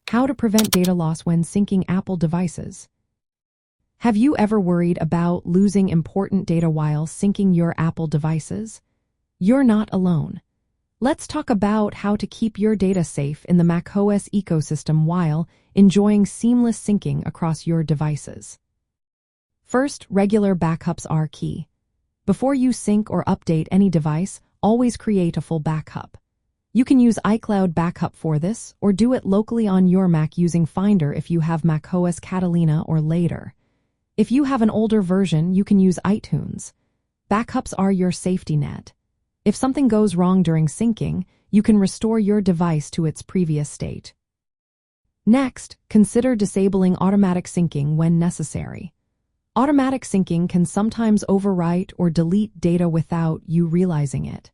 How to prevent data loss when syncing Apple devices. Have you ever worried about losing important data while syncing your Apple devices? You're not alone. Let's talk about how to keep your data safe in the macOS ecosystem while enjoying seamless syncing across your devices. First, regular backups are key. Before you sync or update any device, always create a full backup. You can use iCloud backup for this, or do it locally on your Mac using Finder if you have macOS Catalina or later. If you have an older version, you can use iTunes. Backups are your safety net. If something goes wrong during syncing, you can restore your device to its previous state. Next, consider disabling automatic syncing when necessary. Automatic syncing can sometimes overwrite or delete data without you realizing it.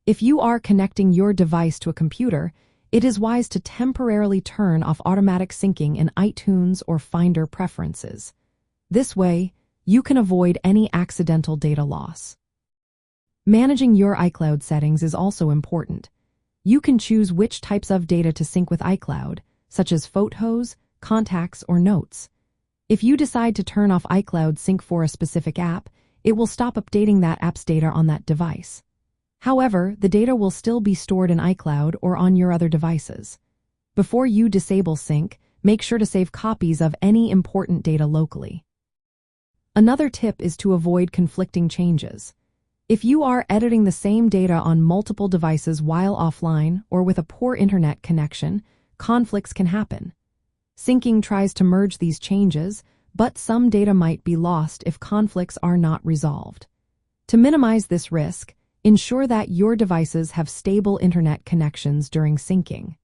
If you are connecting your device to a computer, it is wise to temporarily turn off automatic syncing in iTunes or Finder preferences. This way, you can avoid any accidental data loss. Managing your iCloud settings is also important. You can choose which types of data to sync with iCloud, such as photos, contacts, or notes. If you decide to turn off iCloud sync for a specific app, it will stop updating that app's data on that device. However, the data will still be stored in iCloud or on your other devices. Before you disable sync, make sure to save copies of any important data locally. Another tip is to avoid conflicting changes. If you are editing the same data on multiple devices while offline or with a poor internet connection, conflicts can happen. Syncing tries to merge these changes, but some data might be lost if conflicts are not resolved. To minimize this risk, ensure that your devices have stable internet connections during syncing.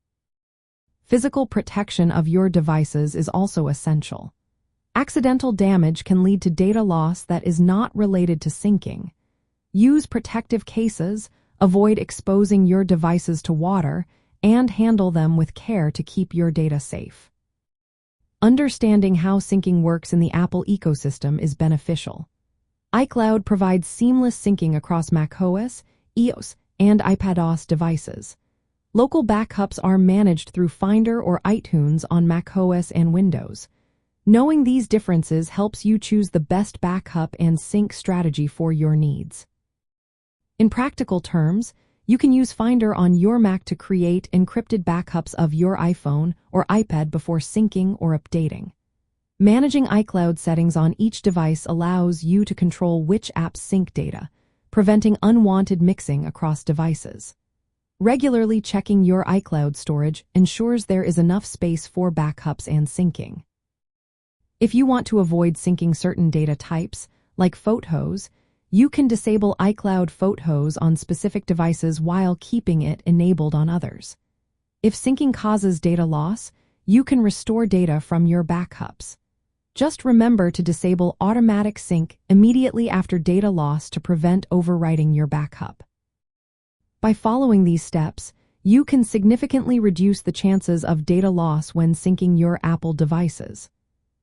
Physical protection of your devices is also essential. Accidental damage can lead to data loss that is not related to syncing. Use protective cases, avoid exposing your devices to water, and handle them with care to keep your data safe. Understanding how syncing works in the Apple ecosystem is beneficial. iCloud provides seamless syncing across macOS, iOS, and iPadOS devices. Local backups are managed through Finder or iTunes on macOS and Windows. Knowing these differences helps you choose the best backup and sync strategy for your needs. In practical terms, you can use Finder on your Mac to create encrypted backups of your iPhone or iPad before syncing or updating. Managing iCloud settings on each device allows you to control which apps sync data, preventing unwanted mixing across devices. Regularly checking your iCloud storage ensures there is enough space for backups and syncing. If you want to avoid syncing certain data types, like photos, you can disable iCloud Photos on specific devices while keeping it enabled on others. If syncing causes data loss, you can restore data from your backups. Just remember to disable automatic sync immediately after data loss to prevent overwriting your backup. By following these steps, you can significantly reduce the chances of data loss when syncing your Apple devices.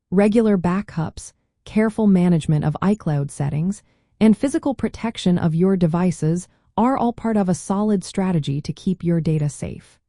Regular backups, careful management of iCloud settings, and physical protection of your devices are all part of a solid strategy to keep your data safe.